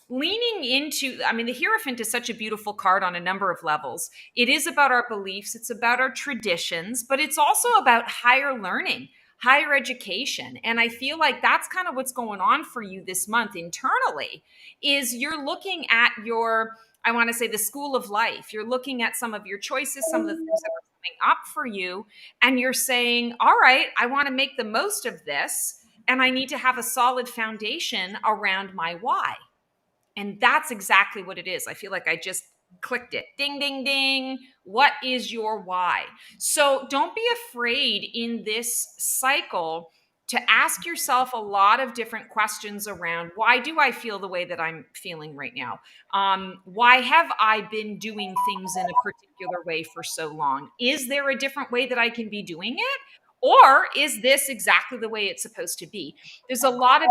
leaning into, I mean, the Hierophant is such a beautiful card on a number of levels. It is about our beliefs, it's about our traditions, but it's also about higher learning, higher education. And I feel like that's kind of what's going on for you this month internally, is you're looking at your, I want to say, the school of life. You're looking at some of your choices, some of the things that are coming up for you, and you're saying, all right, I want to make the most of this, and I need to have a solid foundation around my why. And that's exactly what it is. I feel like I just clicked it. Ding, ding, ding. What is your why? So don't be afraid in this cycle to ask yourself a lot of different questions around, why do I feel the way that I'm feeling right now? Why have I been doing things in a particular way for so long? Is there a different way that I can be doing it? Or is this exactly the way it's supposed to be? There's a lot of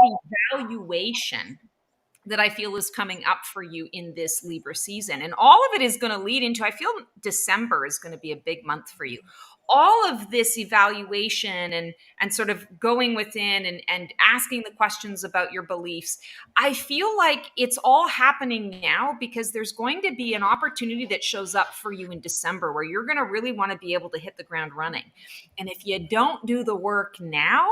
evaluation that I feel is coming up for you in this Libra season. And all of it is going to lead into, I feel December is going to be a big month for you. All of this evaluation and sort of going within and asking the questions about your beliefs, I feel like it's all happening now because there's going to be an opportunity that shows up for you in December where you're going to really want to be able to hit the ground running. And if you don't do the work now,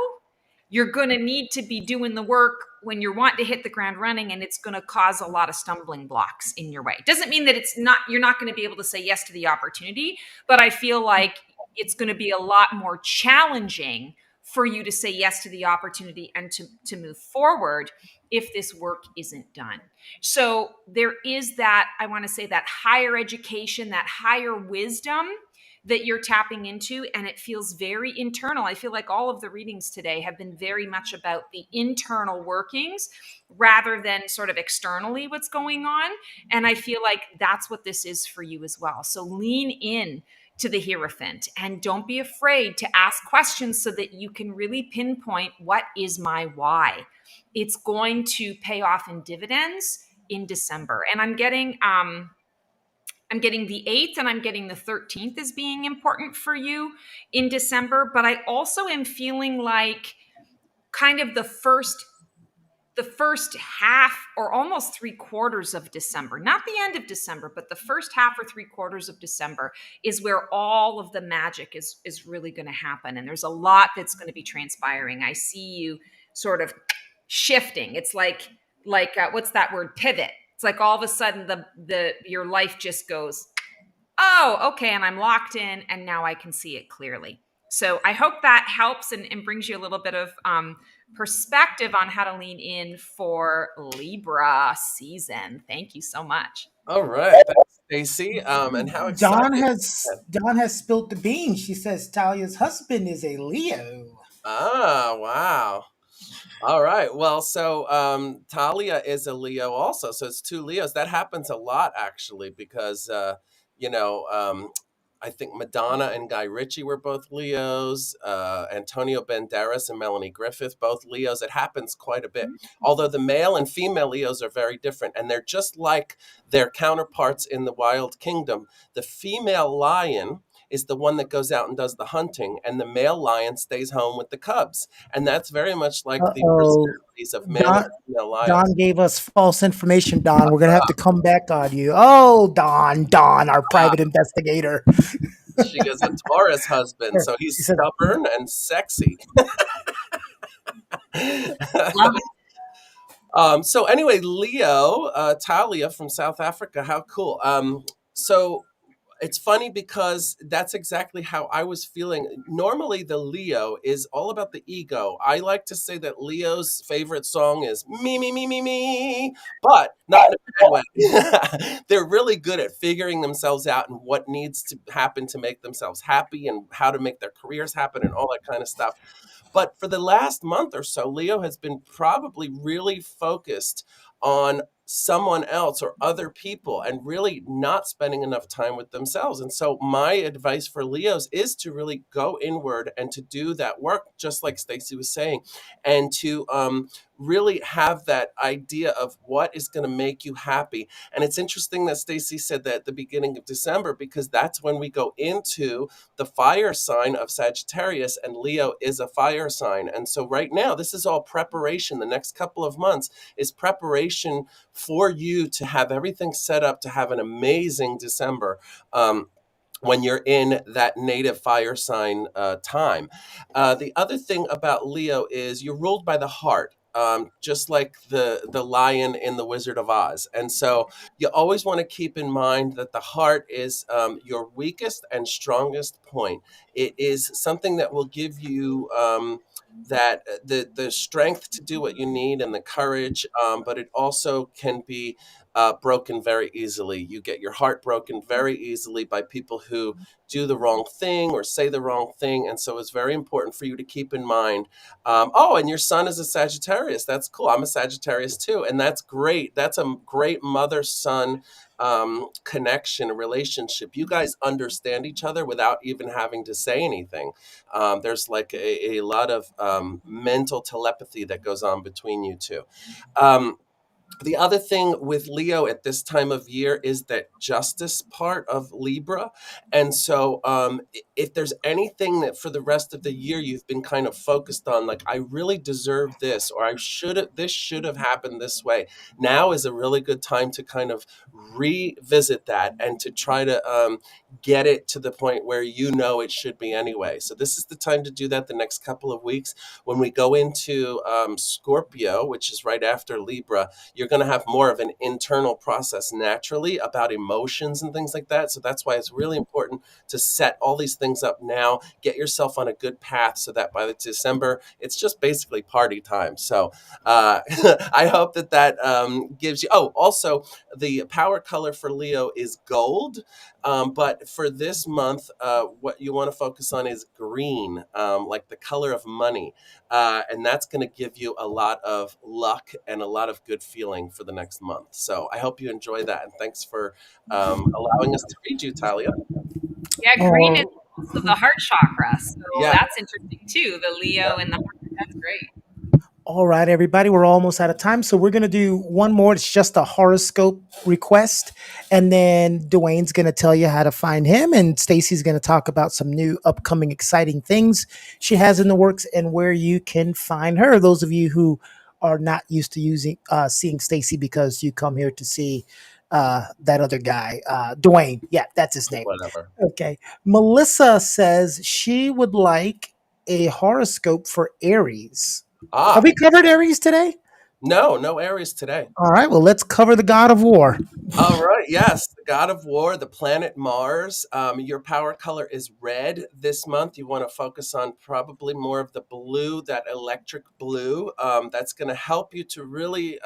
you're going to need to be doing the work when you want to hit the ground running, and it's going to cause a lot of stumbling blocks in your way. It doesn't mean that you're not going to be able to say yes to the opportunity, but I feel like it's going to be a lot more challenging for you to say yes to the opportunity and to move forward if this work isn't done. So there is that, I want to say, that higher education, that higher wisdom that you're tapping into, and it feels very internal. I feel like all of the readings today have been very much about the internal workings rather than sort of externally what's going on. And I feel like that's what this is for you as well. So lean in to the Hierophant and don't be afraid to ask questions so that you can really pinpoint, what is my why? It's going to pay off in dividends in December. And I'm getting the 8th and I'm getting the 13th as being important for you in December. But I also am feeling like kind of the first half or almost 3/4 of December, not the end of December, but the first half or 3/4 of December is where all of the magic is really going to happen. And there's a lot that's going to be transpiring. I see you sort of shifting. It's like what's that word? Pivot. It's like all of a sudden your life just goes, oh, okay, and I'm locked in, and now I can see it clearly. So I hope that helps and brings you a little bit of perspective on how to lean in for Libra season. Thank you so much. All right, thanks, Stacy. And how exciting! Dawn has spilt the beans. She says Talia's husband is a Leo. Ah, wow. All right. Well, so Talia is a Leo also. So it's two Leos. That happens a lot, actually, because, you know, I think Madonna and Guy Ritchie were both Leos. Antonio Banderas and Melanie Griffith, both Leos. It happens quite a bit. Although the male and female Leos are very different. And they're just like their counterparts in the Wild Kingdom. The female lion is the one that goes out and does the hunting, and the male lion stays home with the cubs. And that's very much like the personalities of male and female lions. Don gave us false information, Don. We're going to have to come back on you. Oh, Don, our private investigator. She has a Taurus husband, so he's stubborn and sexy. Love it. So anyway, Leo, Talia from South Africa, how cool. So it's funny because that's exactly how I was feeling. Normally, the Leo is all about the ego. I like to say that Leo's favorite song is me, me, me, me, me, but not in a bad way. They're really good at figuring themselves out and what needs to happen to make themselves happy and how to make their careers happen and all that kind of stuff. But for the last month or so, Leo has been probably really focused on someone else or other people and really not spending enough time with themselves. And so my advice for Leos is to really go inward and to do that work, just like Stacy was saying, and to really have that idea of what is going to make you happy. And it's interesting that Stacy said that at the beginning of December, because that's when we go into the fire sign of Sagittarius, and Leo is a fire sign. And so right now, this is all preparation. The next couple of months is preparation for you to have everything set up to have an amazing December. When you're in that native fire sign time. The other thing about Leo is you're ruled by the heart. Just like the lion in The Wizard of Oz. And so you always want to keep in mind that the heart is your weakest and strongest point. It is something that will give you that the strength to do what you need and the courage, but it also can be broken very easily. You get your heart broken very easily by people who do the wrong thing or say the wrong thing. And so it's very important for you to keep in mind, and your son is a Sagittarius. That's cool. I'm a Sagittarius too. And that's great. That's a great mother-son connection, relationship. You guys understand each other without even having to say anything. There's like a lot of mental telepathy that goes on between you two. The other thing with Leo at this time of year is that justice part of Libra. And so if there's anything that for the rest of the year you've been kind of focused on, like, I really deserve this, or this should have happened this way, now is a really good time to kind of revisit that and to try to get it to the point where you know it should be anyway. So this is the time to do that the next couple of weeks. When we go into Scorpio, which is right after Libra, you're going to have more of an internal process naturally about emotions and things like that. So that's why it's really important to set all these things up now, get yourself on a good path so that by the December, it's just basically party time. So I hope that gives you, oh, also the power color for Leo is gold. But for this month, what you want to focus on is green, like the color of money. And that's going to give you a lot of luck and a lot of good feeling for the next month. So I hope you enjoy that. And thanks for allowing us to read you, Talia. Yeah, green is also the heart chakra. So Yeah. that's interesting too. The Leo and the heart. That's great. All right, everybody, we're almost out of time. So we're going to do one more. It's just a horoscope request. And then Dwayne's going to tell you how to find him. And Stacy's going to talk about some new upcoming exciting things she has in the works and where you can find her. Those of you who are not used to seeing Stacy because you come here to see that other guy, Dwayne. Yeah, that's his name. Whatever. Okay. Melissa says she would like a horoscope for Aries. Have we covered Aries today? No Aries today. All right, well, let's cover the god of war. All right, yes, the god of war, the planet Mars. Your power color is red this month. You want to focus on probably more of the blue, that electric blue. That's going to help you to really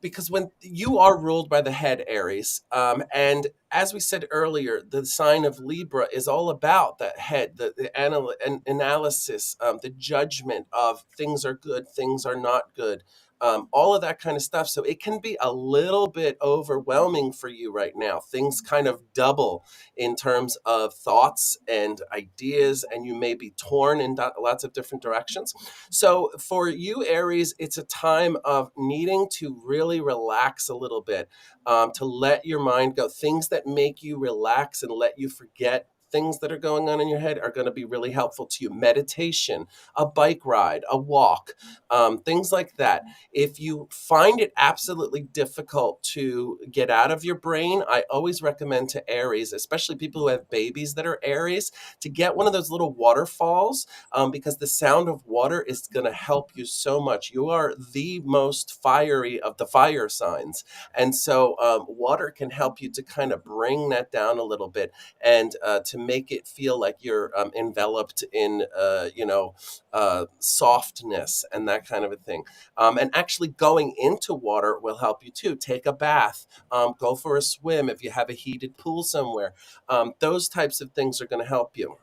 because when you are ruled by the head, Aries, and as we said earlier, the sign of Libra is all about that head, the analysis, the judgment of things are good, things are not good, all of that kind of stuff. So it can be a little bit overwhelming for you right now. Things kind of double in terms of thoughts and ideas, and you may be torn in lots of different directions. So for you, Aries, it's a time of needing to really relax a little bit, to let your mind go. Things that make you relax and let you forget things that are going on in your head are going to be really helpful to you. Meditation, a bike ride, a walk, things like that. If you find it absolutely difficult to get out of your brain, I always recommend to Aries, especially people who have babies that are Aries, to get one of those little waterfalls, because the sound of water is going to help you so much. You are the most fiery of the fire signs. And so water can help you to kind of bring that down a little bit and to make it feel like you're enveloped in, softness and that kind of a thing. And actually going into water will help you too. Take a bath, go for a swim if you have a heated pool somewhere. Those types of things are going to help you.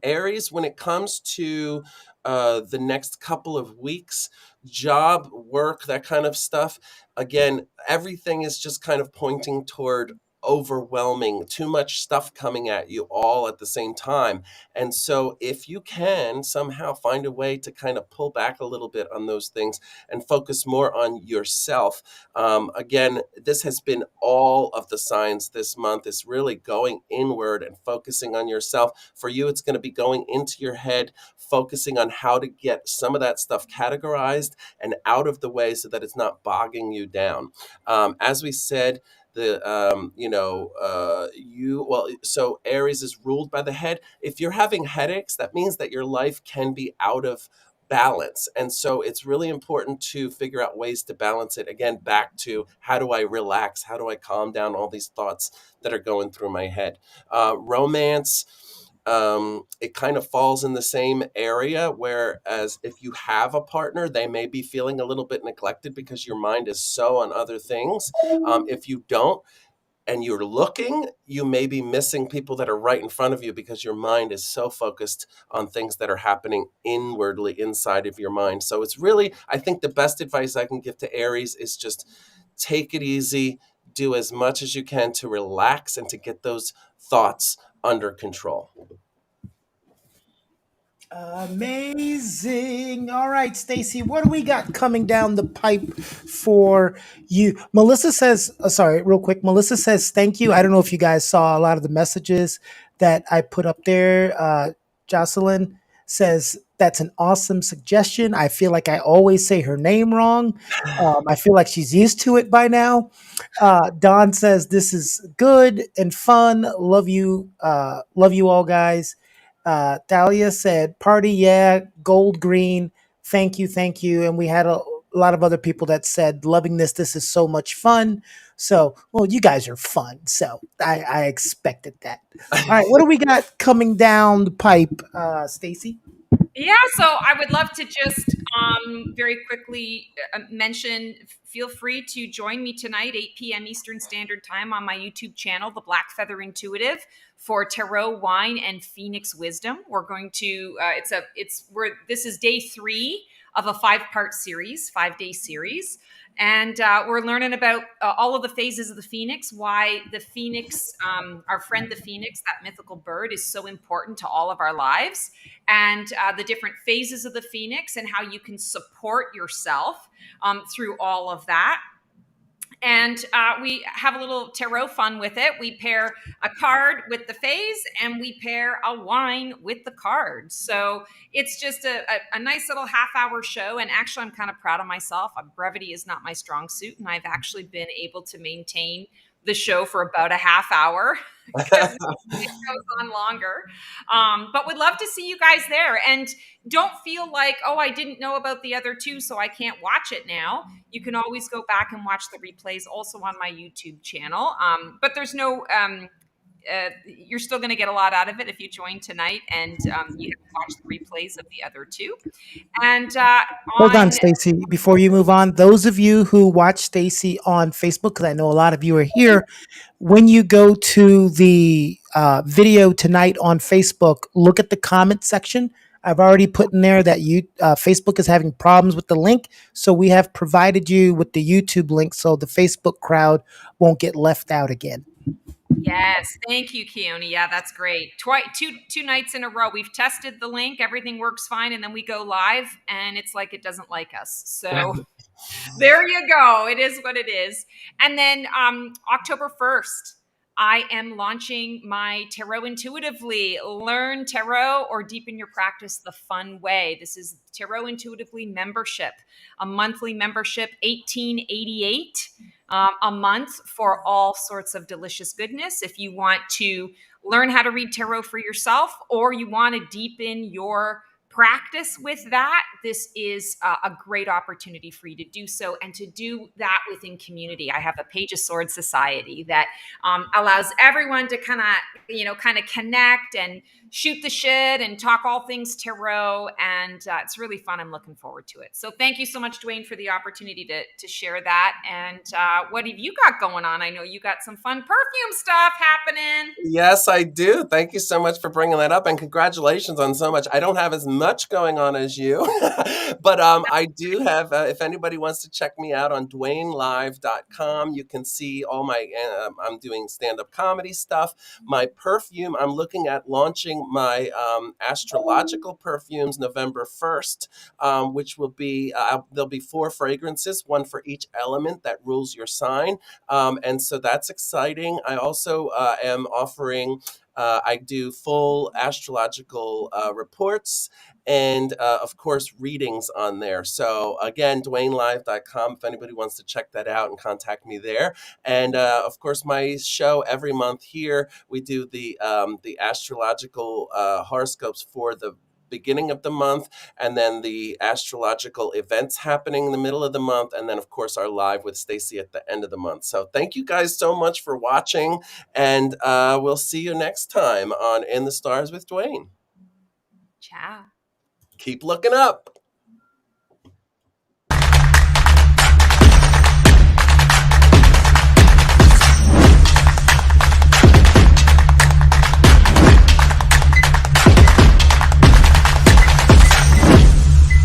Aries, when it comes to the next couple of weeks, job, work, that kind of stuff, again, everything is just kind of pointing toward overwhelming, too much stuff coming at you all at the same time. And so if you can somehow find a way to kind of pull back a little bit on those things and focus more on yourself. Again, this has been all of the signs this month is really going inward and focusing on yourself. For you, it's going to be going into your head, focusing on how to get some of that stuff categorized and out of the way so that it's not bogging you down. As we said, so Aries is ruled by the head. If you're having headaches, that means that your life can be out of balance. And so it's really important to figure out ways to balance it. Again, back to how do I relax? How do I calm down all these thoughts that are going through my head? Romance, it kind of falls in the same area, whereas if you have a partner, they may be feeling a little bit neglected because your mind is so on other things. If you don't, and you're looking, you may be missing people that are right in front of you because your mind is so focused on things that are happening inwardly inside of your mind. So it's really, I think the best advice I can give to Aries is just take it easy, do as much as you can to relax and to get those thoughts under control. Amazing. All right, Stacy, what do we got coming down the pipe for you? Melissa says, sorry, real quick. Melissa says, thank you. I don't know if you guys saw a lot of the messages that I put up there. Jocelyn says, that's an awesome suggestion. I feel like I always say her name wrong. I feel like she's used to it by now. Don says, this is good and fun. Love you. Love you all, guys. Thalia said, "Party, yeah, gold, green. Thank you, thank you." And we had a lot of other people that said, "Loving this. This is so much fun." So, well, you guys are fun. So I expected that. All right, what do we got coming down the pipe, Stacy? Yeah, so I would love to just very quickly mention, feel free to join me tonight, 8 p.m. Eastern Standard Time on my YouTube channel, The Black Feather Intuitive, for Tarot, Wine, and Phoenix Wisdom. We're going to, this is day 3 of a 5-part series, 5-day series. And we're learning about all of the phases of the phoenix, why the phoenix, our friend the phoenix, that mythical bird, is so important to all of our lives, and the different phases of the phoenix and how you can support yourself through all of that. And we have a little tarot fun with it. We pair a card with the phase, and we pair a wine with the card. So it's just a nice little half-hour show. And actually, I'm kind of proud of myself. Brevity is not my strong suit, and I've actually been able to maintain the show for about a half hour because it goes on longer. But would love to see you guys there. And don't feel like, oh, I didn't know about the other 2, so I can't watch it now. You can always go back and watch the replays also on my YouTube channel. But there's no, you're still going to get a lot out of it if you join tonight, and you have to watch the replays of the other 2. And Hold on, Stacy. Before you move on, those of you who watch Stacy on Facebook, because I know a lot of you are here, when you go to the video tonight on Facebook, look at the comment section. I've already put in there that Facebook is having problems with the link, so we have provided you with the YouTube link so the Facebook crowd won't get left out again. Yes, thank you, Keone. Yeah, that's great. Two nights in a row, we've tested the link, everything works fine, and then we go live, and it's like it doesn't like us. So there you go. It is what it is. And then October 1st, I am launching my Tarot Intuitively. Learn Tarot or deepen your practice the fun way. This is Tarot Intuitively membership, a monthly membership, $18.88 a month for all sorts of delicious goodness. If you want to learn how to read tarot for yourself, or you want to deepen your practice with that, this is a great opportunity for you to do so, and to do that within community. I have a Page of Swords Society that allows everyone to kind of connect and shoot the shit and talk all things tarot, and it's really fun. I'm looking forward to it. So thank you so much, Dwayne, for the opportunity to share that. And what have you got going on? I know you got some fun perfume stuff happening. Yes, I do. Thank you so much for bringing that up, and congratulations on so much. I don't have as much going on as you, but I do have, if anybody wants to check me out on DwayneLive.com, you can see all my, I'm doing stand-up comedy stuff. My perfume, I'm looking at launching my astrological perfumes November 1st, which will be, there'll be 4 fragrances, one for each element that rules your sign. And so that's exciting. I also am offering, I do full astrological reports and, of course, readings on there. So, again, DwayneLive.com, if anybody wants to check that out and contact me there. And, of course, my show every month here, we do the astrological horoscopes for the beginning of the month, and then the astrological events happening in the middle of the month, and then of course our live with Stacy at the end of the month. So thank you guys so much for watching, and we'll see you next time on In the Stars with Dwayne. Ciao. Keep looking up.